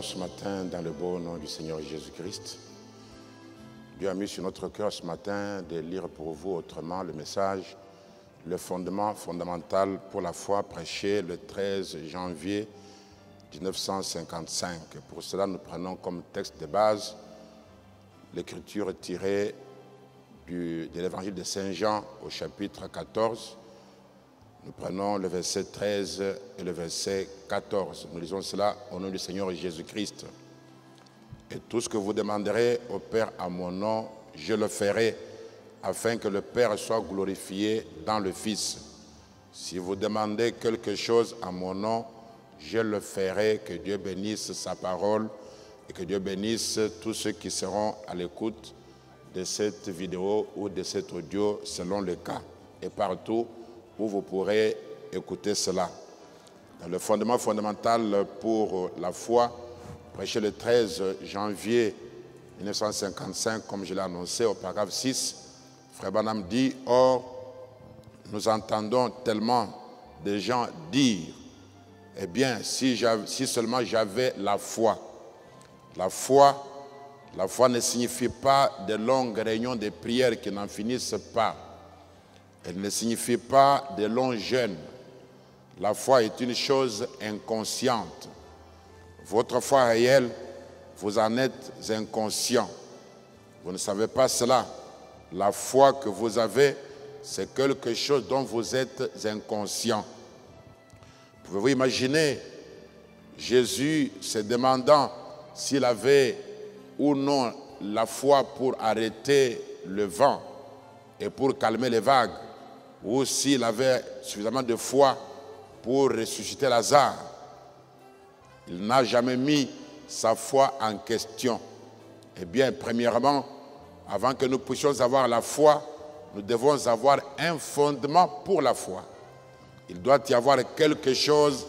bénissons ce matin dans le beau nom du Seigneur Jésus-Christ. Dieu a mis sur notre cœur ce matin de lire pour vous autrement le message, le fondement fondamental pour la foi, prêché le 13 janvier 1955. Pour cela, nous prenons comme texte de base l'écriture tirée de l'évangile de Saint Jean au chapitre 14. Nous prenons le verset 13 et le verset 14. Nous lisons cela au nom du Seigneur Jésus-Christ. Et tout ce que vous demanderez au Père à mon nom, je le ferai, afin que le Père soit glorifié dans le Fils. Si vous demandez quelque chose à mon nom, je le ferai. Que Dieu bénisse sa parole et que Dieu bénisse tous ceux qui seront à l'écoute de cette vidéo ou de cet audio selon le cas. Et partout où vous pourrez écouter cela. Dans le fondement fondamental pour la foi, prêché le 13 janvier 1955, comme je l'ai annoncé au paragraphe 6, Frère Branham dit, « Or, nous entendons tellement de gens dire, eh bien, si seulement j'avais la foi. » La foi ne signifie pas de longues réunions de prière qui n'en finissent pas. Elle ne signifie pas de longs jeûnes. La foi est une chose inconsciente. Votre foi réelle, vous en êtes inconscient. Vous ne savez pas cela. La foi que vous avez, c'est quelque chose dont vous êtes inconscient. Pouvez-vous imaginer Jésus se demandant s'il avait ou non la foi pour arrêter le vent et pour calmer les vagues, ou s'il avait suffisamment de foi pour ressusciter Lazare? Il n'a jamais mis sa foi en question. Eh bien, premièrement, avant que nous puissions avoir la foi, nous devons avoir un fondement pour la foi. Il doit y avoir quelque chose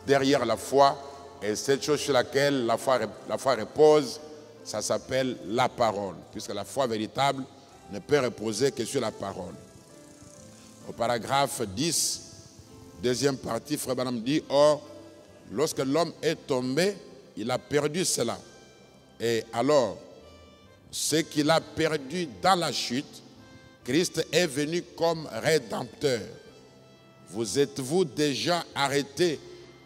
derrière la foi, et cette chose sur laquelle la foi repose, ça s'appelle la parole, puisque la foi véritable ne peut reposer que sur la parole. Au paragraphe 10, deuxième partie, Frère Branham dit, « Or, lorsque l'homme est tombé, il a perdu cela. Et alors, ce qu'il a perdu dans la chute, Christ est venu comme rédempteur. Vous êtes-vous déjà arrêté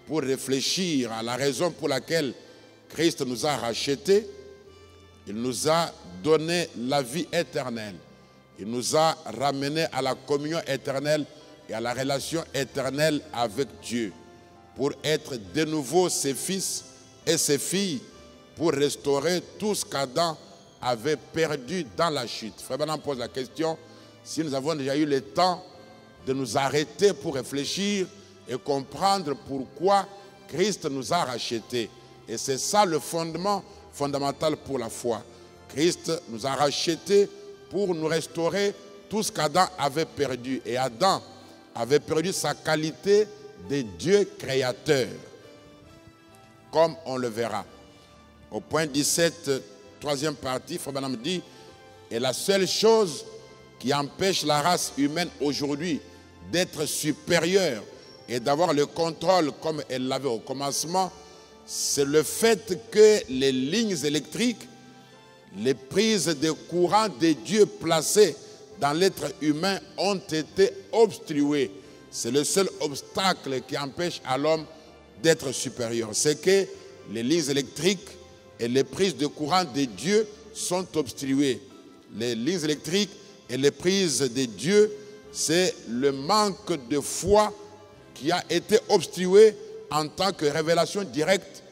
pour réfléchir à la raison pour laquelle Christ nous a rachetés? Il nous a donné la vie éternelle. Il nous a ramenés à la communion éternelle et à la relation éternelle avec Dieu, pour être de nouveau ses fils et ses filles, pour restaurer tout ce qu'Adam avait perdu dans la chute. Frère Branham pose la question, si nous avons déjà eu le temps de nous arrêter pour réfléchir et comprendre pourquoi Christ nous a rachetés. Et c'est ça le fondement fondamental pour la foi. Christ nous a rachetés pour nous restaurer tout ce qu'Adam avait perdu. Et Adam avait perdu sa qualité de Dieu créateur, comme on le verra. Au point 17, troisième partie, Frère Branham dit, et la seule chose qui empêche la race humaine aujourd'hui d'être supérieure et d'avoir le contrôle comme elle l'avait au commencement, c'est le fait que les lignes électriques, les prises de courant de Dieu placées dans l'être humain ont été obstruées. C'est le seul obstacle qui empêche à l'homme d'être supérieur. C'est que les lignes électriques et les prises de courant de Dieu sont obstruées. Les lignes électriques et les prises de Dieu, c'est le manque de foi qui a été obstrué en tant que révélation directe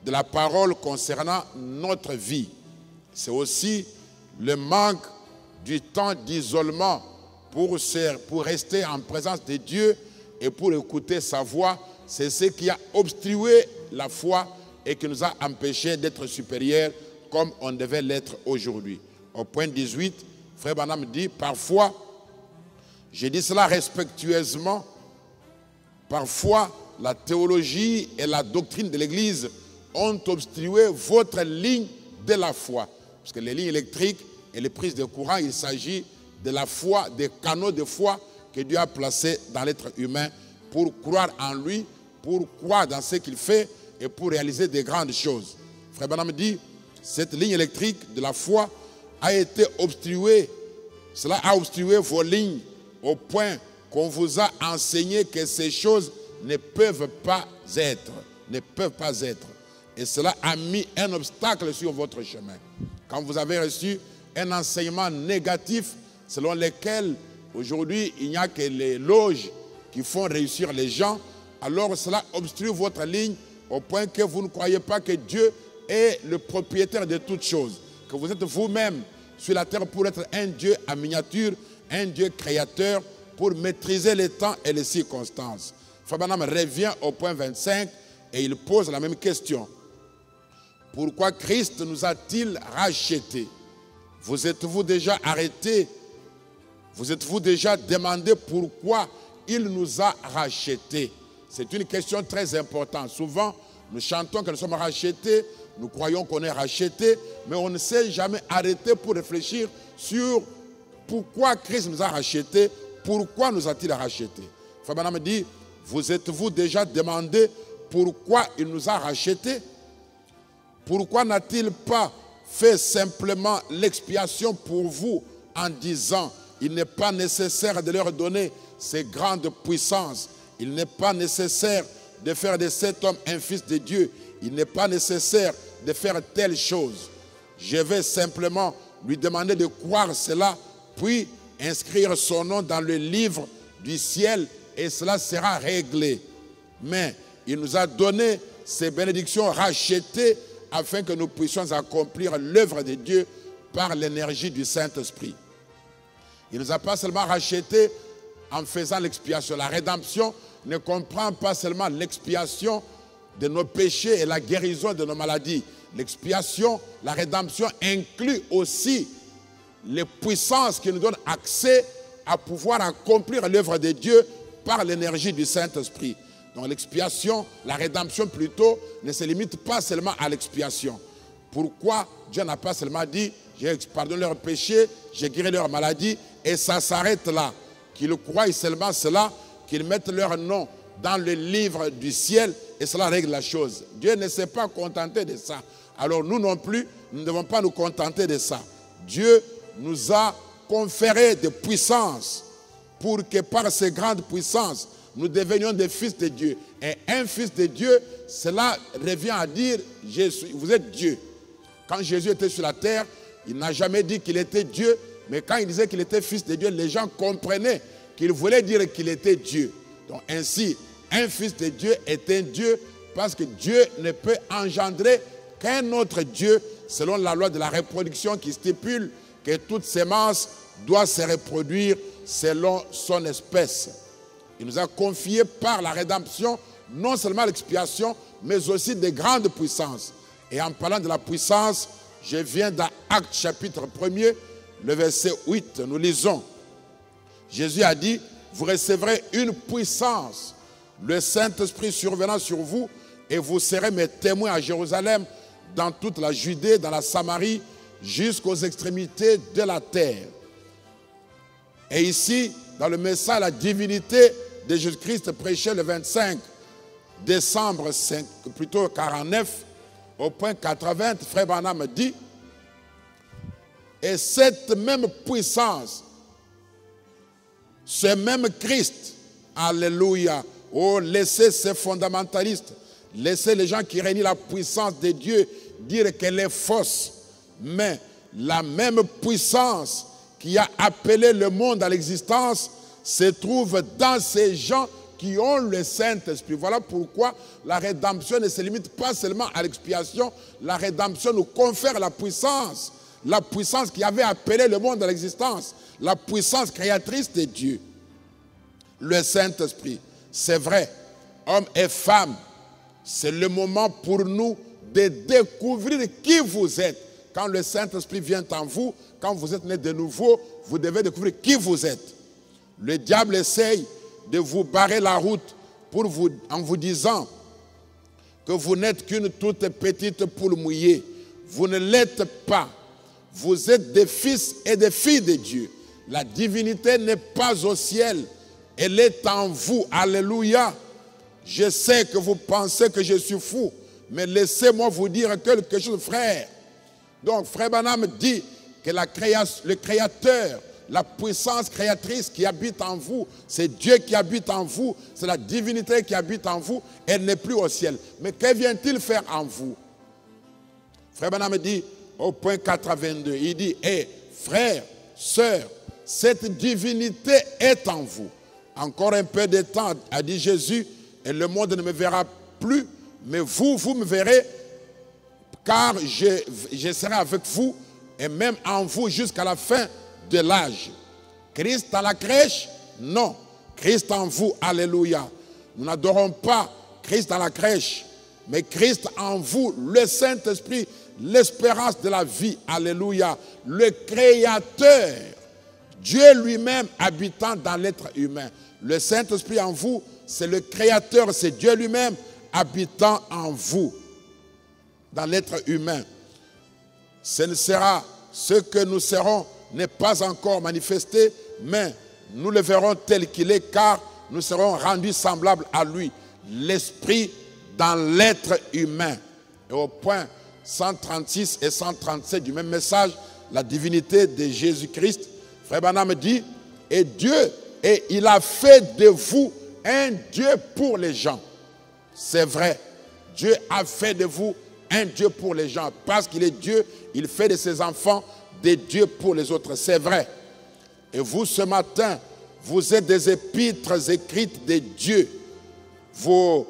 de la parole concernant notre vie. C'est aussi le manque du temps d'isolement pour rester en présence de Dieu et pour écouter sa voix. C'est ce qui a obstrué la foi et qui nous a empêchés d'être supérieurs comme on devait l'être aujourd'hui. Au point 18, Frère Branham dit, parfois, je dis cela respectueusement, parfois la théologie et la doctrine de l'Église ont obstrué votre ligne de la foi. Parce que les lignes électriques et les prises de courant, il s'agit de la foi, des canaux de foi que Dieu a placés dans l'être humain pour croire en lui, pour croire dans ce qu'il fait et pour réaliser des grandes choses. Frère Branham dit, cette ligne électrique de la foi a été obstruée. Cela a obstrué vos lignes au point qu'on vous a enseigné que ces choses ne peuvent pas être. Ne peuvent pas être. Et cela a mis un obstacle sur votre chemin. Quand vous avez reçu un enseignement négatif selon lequel aujourd'hui il n'y a que les loges qui font réussir les gens, alors cela obstrue votre ligne au point que vous ne croyez pas que Dieu est le propriétaire de toutes choses, que vous êtes vous-même sur la terre pour être un Dieu en miniature, un Dieu créateur pour maîtriser les temps et les circonstances. Frère Branham revient au point 25 et il pose la même question. Pourquoi Christ nous a-t-il rachetés? Vous êtes-vous déjà arrêté? Vous êtes-vous déjà demandé pourquoi il nous a rachetés? C'est une question très importante. Souvent, nous chantons que nous sommes rachetés, nous croyons qu'on est rachetés, mais on ne s'est jamais arrêté pour réfléchir sur pourquoi Christ nous a rachetés, pourquoi nous a-t-il rachetés. Frère Branham dit, vous êtes-vous déjà demandé pourquoi il nous a rachetés? Pourquoi n'a-t-il pas fait simplement l'expiation pour vous en disant, il n'est pas nécessaire de leur donner ces grandes puissances, il n'est pas nécessaire de faire de cet homme un fils de Dieu, il n'est pas nécessaire de faire telle chose. Je vais simplement lui demander de croire cela, puis inscrire son nom dans le livre du ciel et cela sera réglé. Mais il nous a donné ces bénédictions rachetées afin que nous puissions accomplir l'œuvre de Dieu par l'énergie du Saint-Esprit. Il ne nous a pas seulement rachetés en faisant l'expiation. La rédemption ne comprend pas seulement l'expiation de nos péchés et la guérison de nos maladies. L'expiation, la rédemption inclut aussi les puissances qui nous donnent accès à pouvoir accomplir l'œuvre de Dieu par l'énergie du Saint-Esprit. Donc l'expiation, la rédemption plutôt, ne se limite pas seulement à l'expiation. Pourquoi Dieu n'a pas seulement dit, j'ai pardonné leurs péchés, j'ai guéri leurs maladies, et ça s'arrête là. Qu'ils croient seulement cela, qu'ils mettent leur nom dans le livre du ciel, et cela règle la chose. Dieu ne s'est pas contenté de ça. Alors nous non plus, nous ne devons pas nous contenter de ça. Dieu nous a conféré des puissances pour que par ces grandes puissances, nous devenions des fils de Dieu. Et un fils de Dieu, cela revient à dire, vous êtes Dieu. Quand Jésus était sur la terre, il n'a jamais dit qu'il était Dieu, mais quand il disait qu'il était fils de Dieu, les gens comprenaient qu'il voulait dire qu'il était Dieu. Donc ainsi, un fils de Dieu est un Dieu parce que Dieu ne peut engendrer qu'un autre Dieu selon la loi de la reproduction qui stipule que toute sémence doit se reproduire selon son espèce. Il nous a confié par la rédemption non seulement l'expiation, mais aussi des grandes puissances. Et en parlant de la puissance, je viens dans Actes chapitre 1er, le verset 8, nous lisons. Jésus a dit, vous recevrez une puissance, le Saint-Esprit survenant sur vous, et vous serez mes témoins à Jérusalem, dans toute la Judée, dans la Samarie, jusqu'aux extrémités de la terre. Et ici, dans le message, la divinité de Jésus-Christ prêché le 25 décembre, plutôt 49, au point 80, Frère Branham dit, et cette même puissance, ce même Christ, alléluia, oh, laissez ces fondamentalistes, laissez les gens qui renient la puissance de Dieu dire qu'elle est fausse, mais la même puissance qui a appelé le monde à l'existence se trouve dans ces gens qui ont le Saint-Esprit. Voilà pourquoi la rédemption ne se limite pas seulement à l'expiation. La rédemption nous confère la puissance qui avait appelé le monde à l'existence, la puissance créatrice de Dieu. Le Saint-Esprit, c'est vrai, hommes et femmes, c'est le moment pour nous de découvrir qui vous êtes. Quand le Saint-Esprit vient en vous, quand vous êtes né de nouveau, vous devez découvrir qui vous êtes. Le diable essaye de vous barrer la route en vous disant que vous n'êtes qu'une toute petite poule mouillée. Vous ne l'êtes pas. Vous êtes des fils et des filles de Dieu. La divinité n'est pas au ciel. Elle est en vous. Alléluia. Je sais que vous pensez que je suis fou. Mais laissez-moi vous dire quelque chose, frère. Donc, frère Branham dit que le Créateur, la puissance créatrice qui habite en vous, c'est Dieu qui habite en vous, c'est la divinité qui habite en vous, elle n'est plus au ciel. Mais que vient-il faire en vous? Frère Branham dit, au point 82, il dit, frère, sœur, cette divinité est en vous. Encore un peu de temps, a dit Jésus, et le monde ne me verra plus, mais vous me verrez, car je serai avec vous, et même en vous jusqu'à la fin de l'âge. Christ à la crèche? Non. Christ en vous, alléluia. Nous n'adorons pas Christ à la crèche, mais Christ en vous, le Saint-Esprit, l'espérance de la vie, alléluia. Le Créateur, Dieu lui-même habitant dans l'être humain. Le Saint-Esprit en vous, c'est le Créateur, c'est Dieu lui-même habitant en vous, dans l'être humain. Ce que nous serons n'est pas encore manifesté, mais nous le verrons tel qu'il est, car nous serons rendus semblables à lui. L'Esprit dans l'être humain. Et au point 136 et 137 du même message, la divinité de Jésus-Christ, frère Branham dit, et il a fait de vous un Dieu pour les gens. C'est vrai, Dieu a fait de vous un Dieu pour les gens. Parce qu'il est Dieu, il fait de ses enfants des dieux pour les autres. C'est vrai. Et vous, ce matin, vous êtes des épîtres écrites de Dieu. Vos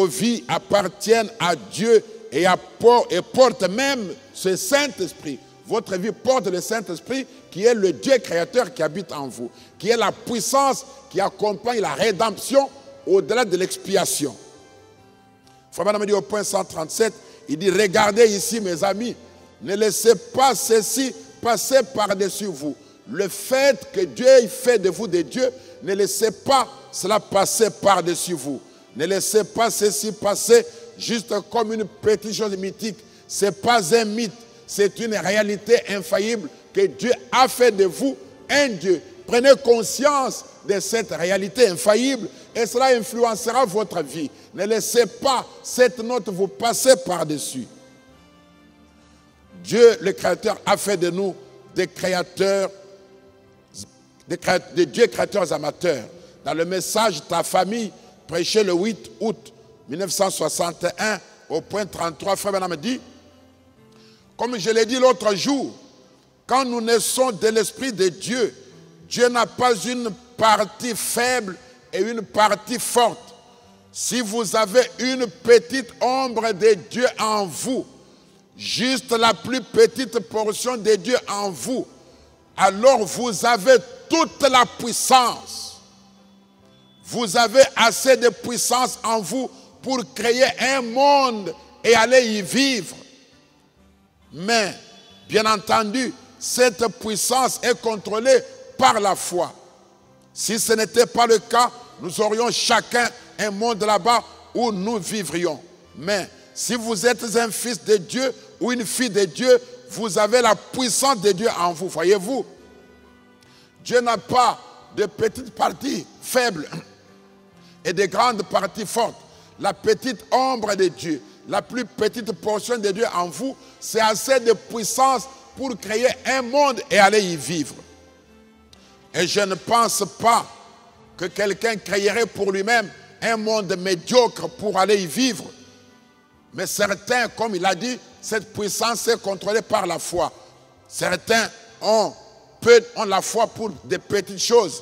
vies appartiennent à Dieu et portent même ce Saint-Esprit. Votre vie porte le Saint-Esprit qui est le Dieu créateur qui habite en vous, qui est la puissance qui accompagne la rédemption au-delà de l'expiation. Frère Branham dit au point 137, il dit, regardez ici mes amis, ne laissez pas ceci passer par-dessus vous. Le fait que Dieu fait de vous des dieux, ne laissez pas cela passer par-dessus vous. Ne laissez pas ceci passer juste comme une petite chose mythique. Ce n'est pas un mythe, c'est une réalité infaillible que Dieu a fait de vous un Dieu. Prenez conscience de cette réalité infaillible et cela influencera votre vie. Ne laissez pas cette note vous passer par-dessus. Dieu, le Créateur, a fait de nous des créateurs, des dieux créateurs amateurs. Dans le message « Ta famille », prêché le 8 août 1961, au point 33, frère Branham dit, comme je l'ai dit l'autre jour, quand nous naissons de l'Esprit de Dieu, Dieu n'a pas une partie faible et une partie forte. Si vous avez une petite ombre de Dieu en vous, juste la plus petite portion de Dieu en vous, alors vous avez toute la puissance. Vous avez assez de puissance en vous pour créer un monde et aller y vivre. Mais, bien entendu, cette puissance est contrôlée par la foi. Si ce n'était pas le cas, nous aurions chacun un monde là-bas où nous vivrions. Mais si vous êtes un fils de Dieu ou une fille de Dieu, vous avez la puissance de Dieu en vous. Voyez-vous, Dieu n'a pas de petites parties faibles et de grandes parties fortes. La petite ombre de Dieu, la plus petite portion de Dieu en vous, c'est assez de puissance pour créer un monde et aller y vivre. Et je ne pense pas que quelqu'un créerait pour lui-même un monde médiocre pour aller y vivre. Mais certains, comme il a dit, cette puissance est contrôlée par la foi. Certains ont la foi pour des petites choses.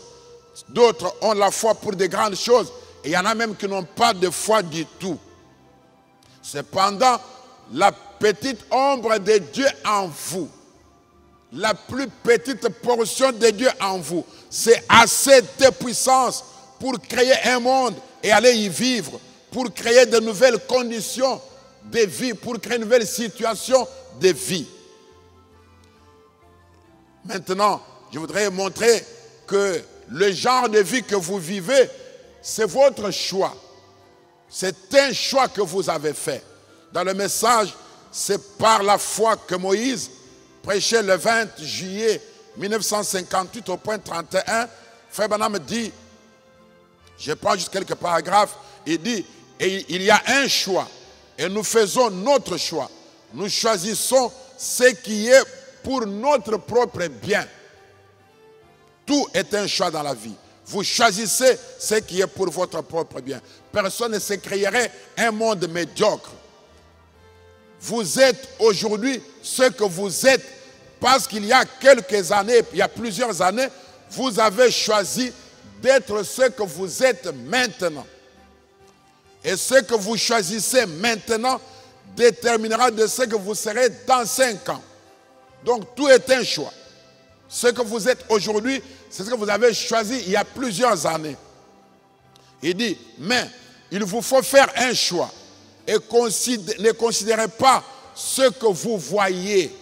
D'autres ont la foi pour des grandes choses. Et il y en a même qui n'ont pas de foi du tout. Cependant, la petite ombre de Dieu en vous, la plus petite portion de Dieu en vous, c'est assez de puissance pour créer un monde et aller y vivre, pour créer de nouvelles conditions de vie, pour créer une nouvelle situation de vie. Maintenant, je voudrais montrer que le genre de vie que vous vivez, c'est votre choix. C'est un choix que vous avez fait. Dans le message, c'est par la foi que Moïse prêchait le 20 juillet 1958 au point 31. Frère Branham dit, je prends juste quelques paragraphes, il dit, et il y a un choix. et nous faisons notre choix. Nous choisissons ce qui est pour notre propre bien. Tout est un choix dans la vie. Vous choisissez ce qui est pour votre propre bien. Personne ne se créerait un monde médiocre. Vous êtes aujourd'hui ce que vous êtes parce qu'il y a quelques années, il y a plusieurs années, vous avez choisi d'être ce que vous êtes maintenant. Et ce que vous choisissez maintenant déterminera de ce que vous serez dans 5 ans. Donc tout est un choix. Ce que vous êtes aujourd'hui, c'est ce que vous avez choisi il y a plusieurs années. Il dit, mais il vous faut faire un choix. Et ne considérez pas ce que vous voyez.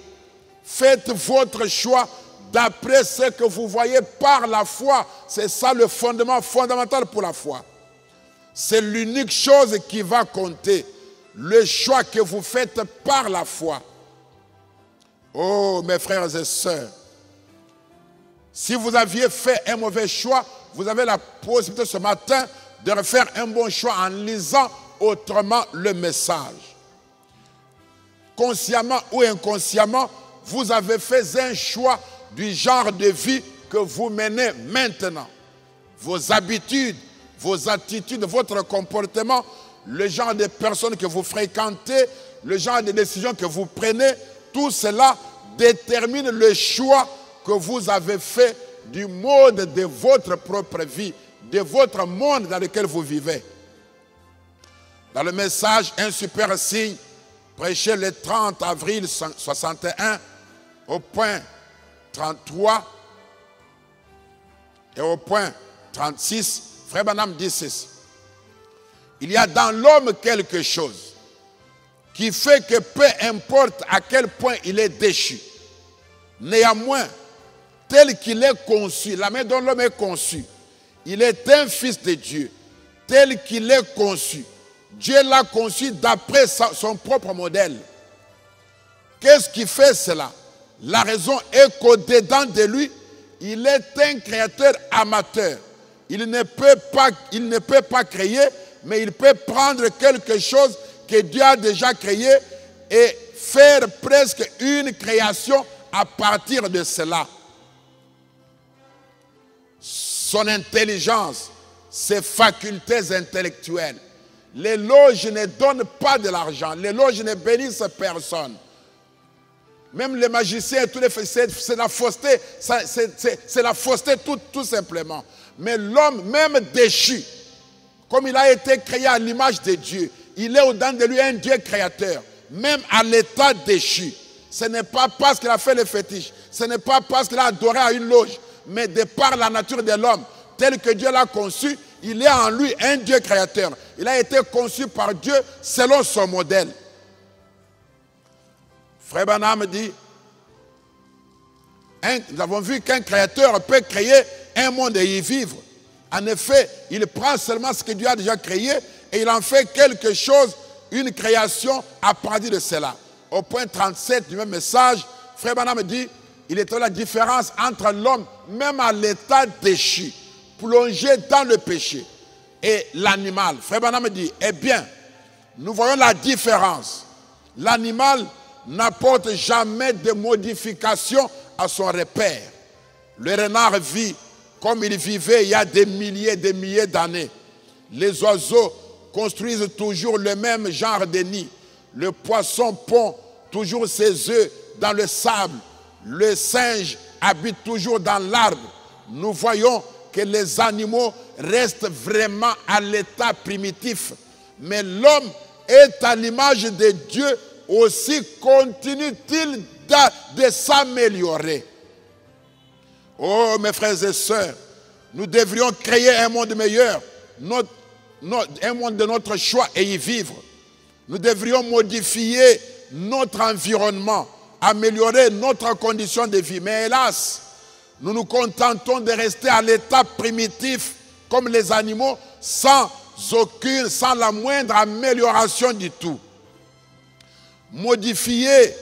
Faites votre choix d'après ce que vous voyez par la foi. C'est ça le fondement fondamental pour la foi. C'est l'unique chose qui va compter. Le choix que vous faites par la foi. Oh, mes frères et sœurs. Si vous aviez fait un mauvais choix, vous avez la possibilité ce matin de refaire un bon choix en lisant autrement le message. Consciemment ou inconsciemment, vous avez fait un choix du genre de vie que vous menez maintenant. Vos habitudes, vos attitudes, votre comportement, le genre de personnes que vous fréquentez, le genre de décisions que vous prenez, tout cela détermine le choix que vous avez fait du mode de votre propre vie, de votre monde dans lequel vous vivez. Dans le message, un super signe, prêché le 30 avril 61, au point 33 et au point 36, Frère Branham dit ceci. Il y a dans l'homme quelque chose qui fait que peu importe à quel point il est déchu, néanmoins, tel qu'il est conçu, la main dont l'homme est conçu, il est un fils de Dieu, tel qu'il est conçu. Dieu l'a conçu d'après son propre modèle. Qu'est-ce qui fait cela? La raison est qu'au-dedans de lui, il est un créateur amateur. Il ne peut pas créer, mais il peut prendre quelque chose que Dieu a déjà créé et faire presque une création à partir de cela. Son intelligence, ses facultés intellectuelles. Les loges ne donnent pas de l'argent. Les loges ne bénissent personne. Même les magiciens, c'est la fausseté. C'est la fausseté tout simplement. Mais l'homme, même déchu, comme il a été créé à l'image de Dieu, il est au-dedans de lui un Dieu créateur. Même à l'état déchu. Ce n'est pas parce qu'il a fait le fétiche. Ce n'est pas parce qu'il a adoré à une loge. Mais de par la nature de l'homme, tel que Dieu l'a conçu, il est en lui un Dieu créateur. Il a été conçu par Dieu selon son modèle. Frère Branham dit, nous avons vu qu'un créateur peut créer un monde et y vivre. En effet, il prend seulement ce que Dieu a déjà créé et il en fait quelque chose, une création à partir de cela. Au point 37 du même message, Frère Branham dit, il est la différence entre l'homme, même à l'état déchu, plongé dans le péché, et l'animal. Frère Branham dit, eh bien, nous voyons la différence. L'animal n'apporte jamais de modification à son repère. Le renard vit comme il vivait il y a des milliers et des milliers d'années. Les oiseaux construisent toujours le même genre de nid. Le poisson pond toujours ses œufs dans le sable. Le singe habite toujours dans l'arbre. Nous voyons que les animaux restent vraiment à l'état primitif. Mais l'homme est à l'image de Dieu, aussi continue-t-il de s'améliorer. Oh mes frères et sœurs, nous devrions créer un monde meilleur, un monde de notre choix et y vivre. Nous devrions modifier notre environnement, améliorer notre condition de vie. Mais hélas, nous nous contentons de rester à l'état primitif comme les animaux sans la moindre amélioration du tout. Modifier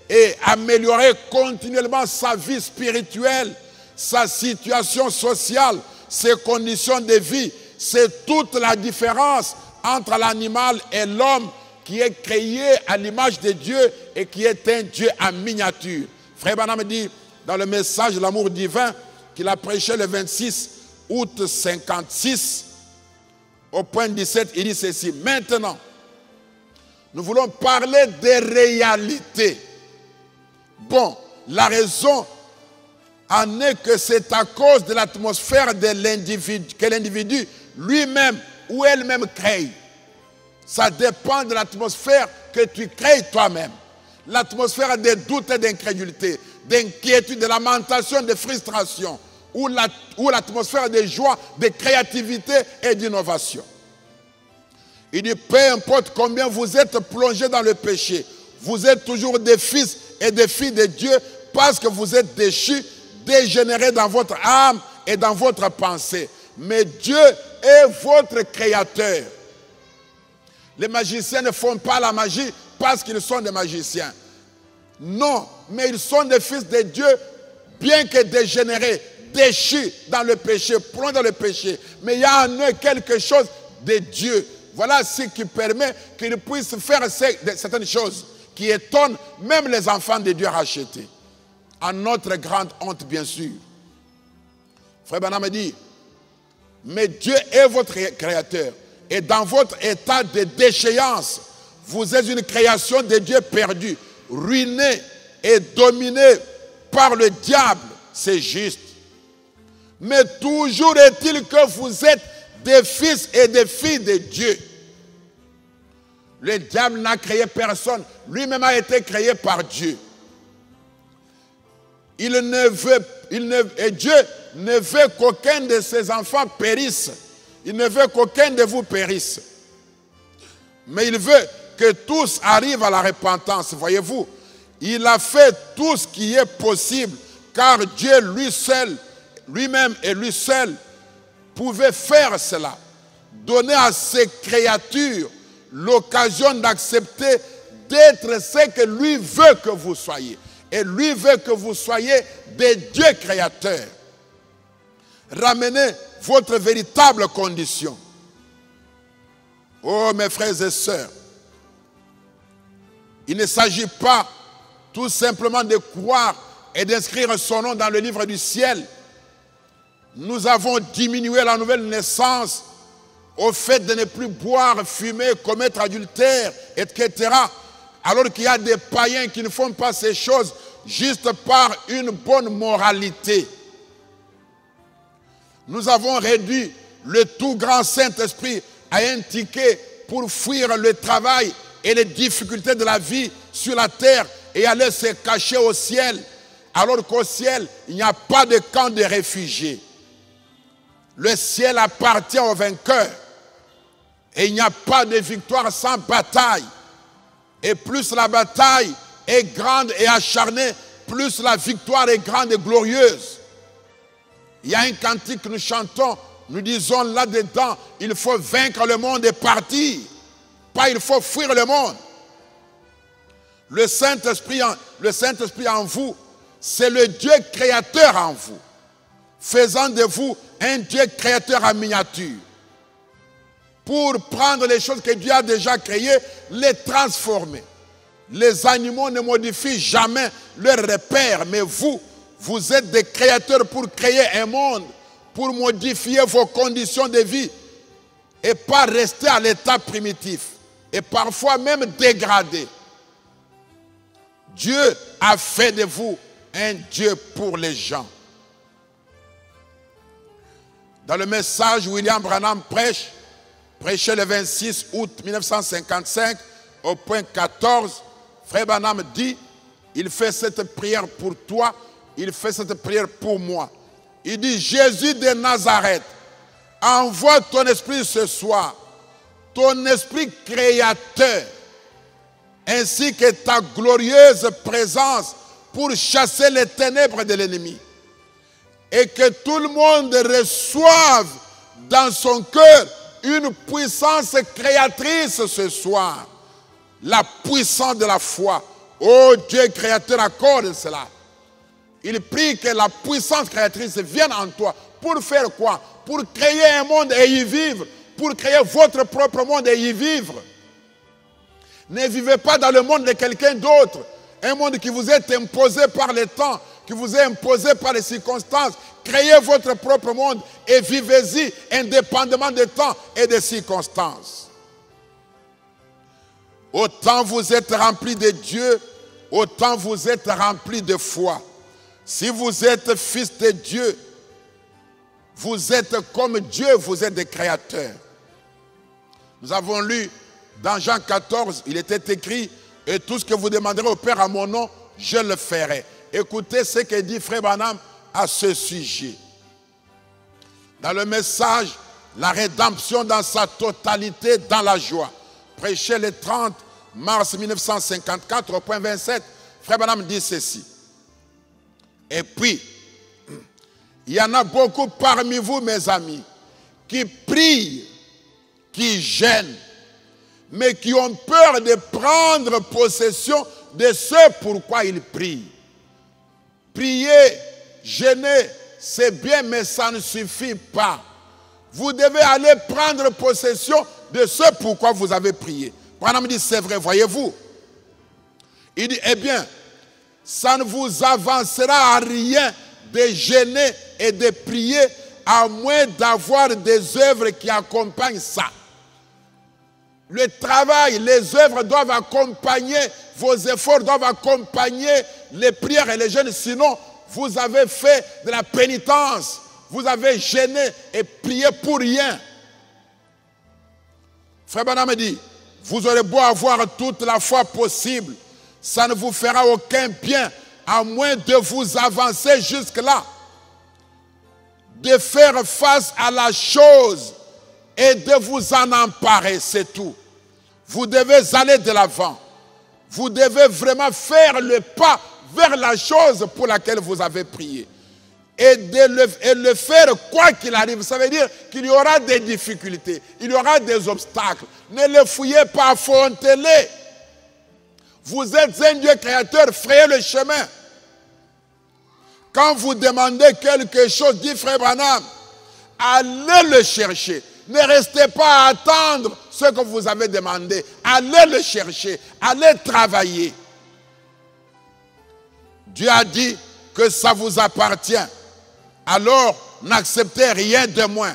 et améliorer continuellement sa vie spirituelle, sa situation sociale, ses conditions de vie, c'est toute la différence entre l'animal et l'homme qui est créé à l'image de Dieu et qui est un Dieu en miniature. Frère Branham dit dans le message de l'amour divin qu'il a prêché le 26 août 56, au point 17, il dit ceci. Maintenant, nous voulons parler des réalités. Bon, la raison en est que c'est à cause de l'atmosphère de l'individu, que l'individu lui-même ou elle-même crée. Ça dépend de l'atmosphère que tu crées toi-même. L'atmosphère des doutes et d'incrédulité, d'inquiétude, de lamentation, de frustration, ou l'atmosphère de joie, de créativité et d'innovation. Il dit, peu importe combien vous êtes plongés dans le péché, vous êtes toujours des fils et des filles de Dieu parce que vous êtes déchus, dégénérés dans votre âme et dans votre pensée. Mais Dieu est votre créateur. Les magiciens ne font pas la magie parce qu'ils sont des magiciens. Non, mais ils sont des fils de Dieu, bien que dégénérés, déchus dans le péché, plongés dans le péché. Mais il y a en eux quelque chose de Dieu. Voilà ce qui permet qu'ils puissent faire certaines choses qui étonnent même les enfants de Dieu rachetés. À notre grande honte, bien sûr. Frère Branham dit, mais Dieu est votre créateur. Et dans votre état de déchéance, vous êtes une création de Dieu perdue, ruinée et dominée par le diable. C'est juste. Mais toujours est-il que vous êtes des fils et des filles de Dieu. Le diable n'a créé personne. Lui-même a été créé par Dieu. Et Dieu ne veut qu'aucun de ses enfants périsse. Il ne veut qu'aucun de vous périsse. Mais il veut que tous arrivent à la repentance. Voyez-vous, il a fait tout ce qui est possible, car Dieu lui seul, lui-même et lui seul, pouvait faire cela. Donner à ses créatures l'occasion d'accepter d'être ce que lui veut que vous soyez. Et lui veut que vous soyez des dieux créateurs. Ramenez votre véritable condition. Oh mes frères et sœurs, il ne s'agit pas tout simplement de croire et d'inscrire son nom dans le livre du ciel. Nous avons diminué la nouvelle naissance au fait de ne plus boire, fumer, commettre adultère, etc. Alors qu'il y a des païens qui ne font pas ces choses juste par une bonne moralité. Nous avons réduit le tout grand Saint-Esprit à un ticket pour fuir le travail et les difficultés de la vie sur la terre et aller se cacher au ciel, alors qu'au ciel, il n'y a pas de camp de réfugiés. Le ciel appartient aux vainqueurs et il n'y a pas de victoire sans bataille. Et plus la bataille est grande et acharnée, plus la victoire est grande et glorieuse. Il y a un cantique que nous chantons, nous disons là-dedans, il faut vaincre le monde et partir. Pas il faut fuir le monde. Le Saint-Esprit en vous, c'est le Dieu créateur en vous, faisant de vous un Dieu créateur en miniature. Pour prendre les choses que Dieu a déjà créées, les transformer. Les animaux ne modifient jamais leur repère, mais vous êtes des créateurs pour créer un monde, pour modifier vos conditions de vie et pas rester à l'état primitif et parfois même dégradé. Dieu a fait de vous un Dieu pour les gens. Dans le message, William Branham prêchait le 26 août 1955 au point 14, Frère Branham dit, il fait cette prière pour toi, il fait cette prière pour moi. Il dit, Jésus de Nazareth, envoie ton esprit ce soir, ton esprit créateur, ainsi que ta glorieuse présence pour chasser les ténèbres de l'ennemi. Et que tout le monde reçoive dans son cœur une puissance créatrice ce soir. La puissance de la foi. Oh Dieu créateur, accorde cela. Il prie que la puissance créatrice vienne en toi. Pour faire quoi? Pour créer un monde et y vivre. Pour créer votre propre monde et y vivre. Ne vivez pas dans le monde de quelqu'un d'autre. Un monde qui vous est imposé par le temps, qui vous est imposé par les circonstances. Créez votre propre monde et vivez-y indépendamment des temps et des circonstances. Autant vous êtes remplis de Dieu, autant vous êtes remplis de foi. Si vous êtes fils de Dieu, vous êtes comme Dieu, vous êtes des créateurs. Nous avons lu dans Jean 14, il était écrit, et tout ce que vous demanderez au Père à mon nom, je le ferai. Écoutez ce que dit Frère Branham à ce sujet. Dans le message, la rédemption dans sa totalité, dans la joie. Prêché le 30 mars 1954, au point 27, Frère Branham dit ceci. Et puis, il y en a beaucoup parmi vous, mes amis, qui prient, qui gênent, mais qui ont peur de prendre possession de ce pourquoi ils prient. Prier, gêner, c'est bien, mais ça ne suffit pas. Vous devez aller prendre possession de ce pourquoi vous avez prié. Branham dit, c'est vrai, voyez-vous. Il dit, eh bien, ça ne vous avancera à rien de gêner et de prier, à moins d'avoir des œuvres qui accompagnent ça. Le travail, les œuvres doivent accompagner, vos efforts doivent accompagner les prières et les jeûnes. Sinon, vous avez fait de la pénitence, vous avez gêné et prié pour rien. Frère Branham dit, vous aurez beau avoir toute la foi possible, ça ne vous fera aucun bien, à moins de vous avancer jusque-là, de faire face à la chose et de vous en emparer, c'est tout. Vous devez aller de l'avant. Vous devez vraiment faire le pas vers la chose pour laquelle vous avez prié. Et le faire quoi qu'il arrive. Ça veut dire qu'il y aura des difficultés, il y aura des obstacles. Ne les fouillez pas, affrontez-les. Vous êtes un Dieu créateur, frayez le chemin. Quand vous demandez quelque chose, dit Frère Branham, allez le chercher. Ne restez pas à attendre ce que vous avez demandé. Allez le chercher, allez travailler. Dieu a dit que ça vous appartient. Alors, n'acceptez rien de moins.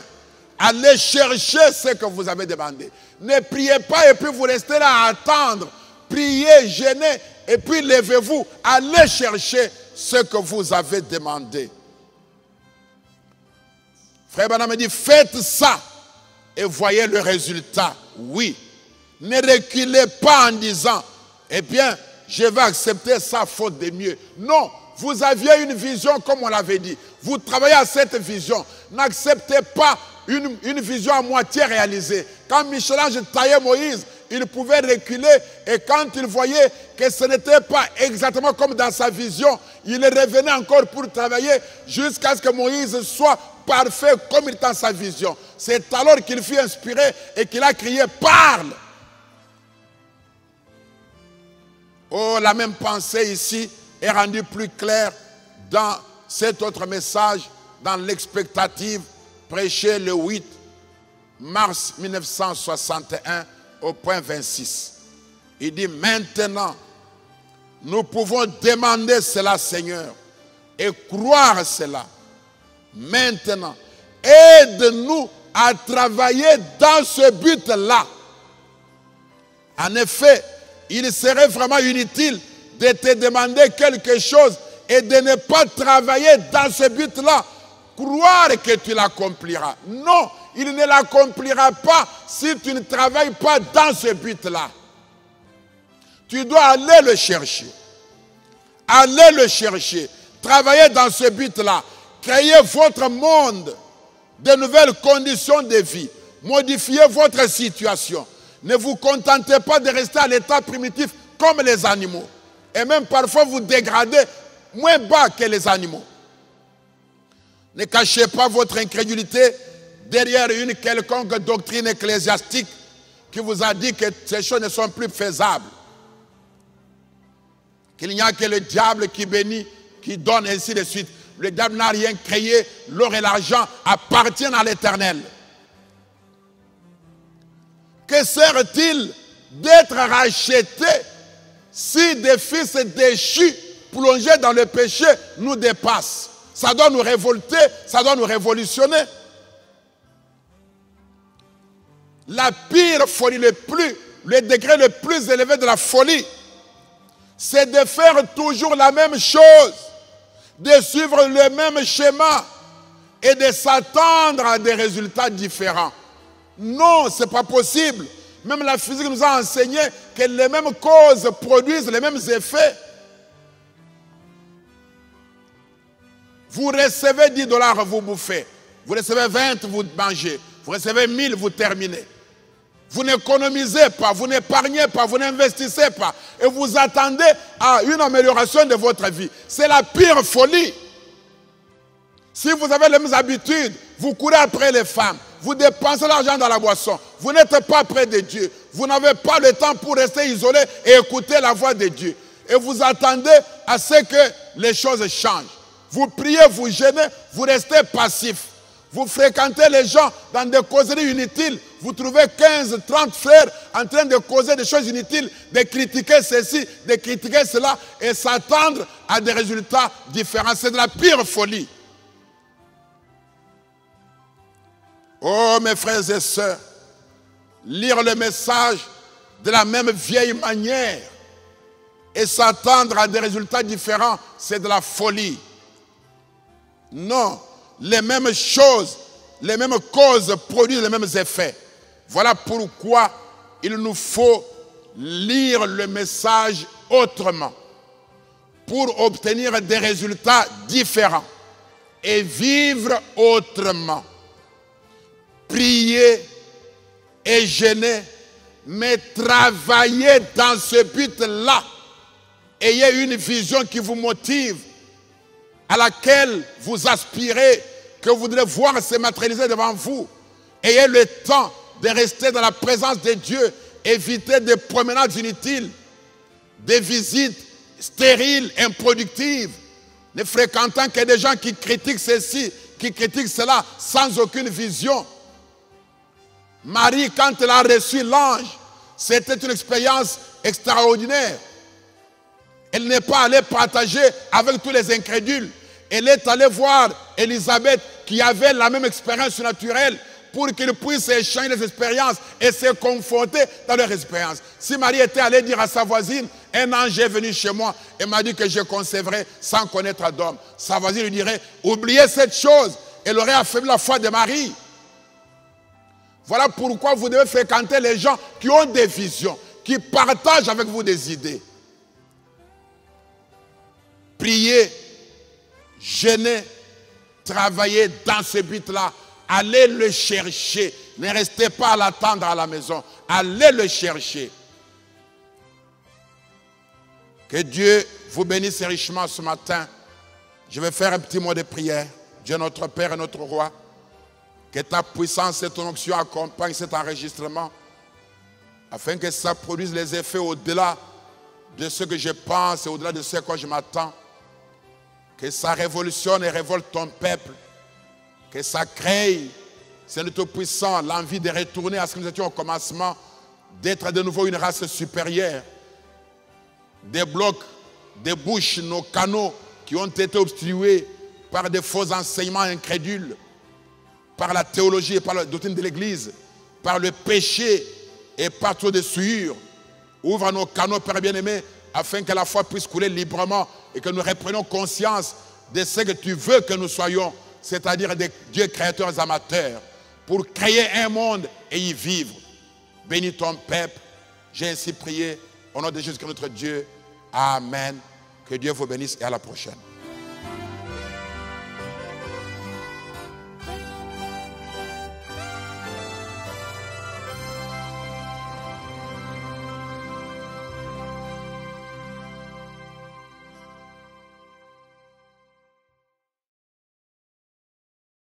Allez chercher ce que vous avez demandé. Ne priez pas et puis vous restez là à attendre. Priez, jeûnez et puis levez-vous. Allez chercher ce que vous avez demandé. Frère Branham me dit, faites ça et voyez le résultat. Oui. Ne reculez pas en disant, eh bien, je vais accepter ça faute de mieux. Non, vous aviez une vision comme on l'avait dit. Vous travaillez à cette vision. N'acceptez pas une vision à moitié réalisée. Quand Michel-Ange taillait Moïse, il pouvait reculer et quand il voyait que ce n'était pas exactement comme dans sa vision, il revenait encore pour travailler jusqu'à ce que Moïse soit parfait comme il est dans sa vision. C'est alors qu'il fut inspiré et qu'il a crié « Parle !» Oh, la même pensée ici est rendue plus claire dans cet autre message, dans l'expectative prêchée le 8 mars 1961 au point 26. Il dit, maintenant, nous pouvons demander cela, Seigneur, et croire cela. Maintenant, aide-nous à travailler dans ce but-là. En effet, il serait vraiment inutile de te demander quelque chose et de ne pas travailler dans ce but-là. Croire que tu l'accompliras. Non, il ne l'accomplira pas si tu ne travailles pas dans ce but-là. Tu dois aller le chercher. Allez le chercher. Travaillez dans ce but-là. Créez votre monde, de nouvelles conditions de vie. Modifiez votre situation. Ne vous contentez pas de rester à l'état primitif comme les animaux. Et même parfois vous dégradez moins bas que les animaux. Ne cachez pas votre incrédulité derrière une quelconque doctrine ecclésiastique qui vous a dit que ces choses ne sont plus faisables. Qu'il n'y a que le diable qui bénit, qui donne, ainsi de suite. Le diable n'a rien créé, l'or et l'argent appartiennent à l'Éternel. Que sert-il d'être rachetés si des fils déchus, plongés dans le péché, nous dépassent. Ça doit nous révolter, ça doit nous révolutionner. La pire folie, le degré le plus élevé de la folie, c'est de faire toujours la même chose, de suivre le même schéma et de s'attendre à des résultats différents. Non, ce n'est pas possible. Même la physique nous a enseigné que les mêmes causes produisent les mêmes effets. Vous recevez 10 $, vous bouffez. Vous recevez 20, vous mangez. Vous recevez 1000, vous terminez. Vous n'économisez pas, vous n'épargnez pas, vous n'investissez pas. Et vous attendez à une amélioration de votre vie. C'est la pire folie. Si vous avez les mêmes habitudes, vous courez après les femmes. Vous dépensez l'argent dans la boisson. Vous n'êtes pas près de Dieu. Vous n'avez pas le temps pour rester isolé et écouter la voix de Dieu. Et vous attendez à ce que les choses changent. Vous priez, vous jeûnez, vous restez passif. Vous fréquentez les gens dans des causeries inutiles. Vous trouvez 15, 30 frères en train de causer des choses inutiles, de critiquer ceci, de critiquer cela et s'attendre à des résultats différents. C'est de la pire folie. Oh mes frères et sœurs, lire le message de la même vieille manière et s'attendre à des résultats différents, c'est de la folie. Non, les mêmes choses, les mêmes causes produisent les mêmes effets. Voilà pourquoi il nous faut lire le message autrement pour obtenir des résultats différents et vivre autrement. Prier et jeûner, mais travailler dans ce but-là. Ayez une vision qui vous motive, à laquelle vous aspirez, que vous voudrez voir se matérialiser devant vous. Ayez le temps de rester dans la présence de Dieu. Évitez des promenades inutiles, des visites stériles, improductives, ne fréquentant que des gens qui critiquent ceci, qui critiquent cela, sans aucune vision. Marie, quand elle a reçu l'ange, c'était une expérience extraordinaire. Elle n'est pas allée partager avec tous les incrédules. Elle est allée voir Élisabeth qui avait la même expérience naturelle pour qu'ils puissent échanger les expériences et se conforter dans leur expérience. Si Marie était allée dire à sa voisine, un ange est venu chez moi et m'a dit que je concevrai sans connaître d'homme, sa voisine lui dirait, oubliez cette chose. Elle aurait affaibli la foi de Marie. Voilà pourquoi vous devez fréquenter les gens qui ont des visions, qui partagent avec vous des idées. Priez, jeûnez, travaillez dans ce but-là. Allez le chercher. Ne restez pas à l'attendre à la maison. Allez le chercher. Que Dieu vous bénisse richement ce matin. Je vais faire un petit mot de prière. Dieu notre Père et notre Roi, que ta puissance et ton onction accompagnent cet enregistrement, afin que ça produise les effets au-delà de ce que je pense et au-delà de ce à quoi je m'attends. Que ça révolutionne et révolte ton peuple. Que ça crée, Seigneur Tout-Puissant, l'envie de retourner à ce que nous étions au commencement, d'être de nouveau une race supérieure. Débloque, débouche nos canaux qui ont été obstrués par des faux enseignements incrédules, par la théologie et par la doctrine de l'Église, par le péché et par trop de souillure. Ouvre nos canaux, Père bien-aimé, afin que la foi puisse couler librement et que nous reprenions conscience de ce que tu veux que nous soyons, c'est-à-dire des dieux créateurs amateurs, pour créer un monde et y vivre. Bénis ton peuple. J'ai ainsi prié au nom de Jésus, notre Dieu. Amen. Que Dieu vous bénisse et à la prochaine.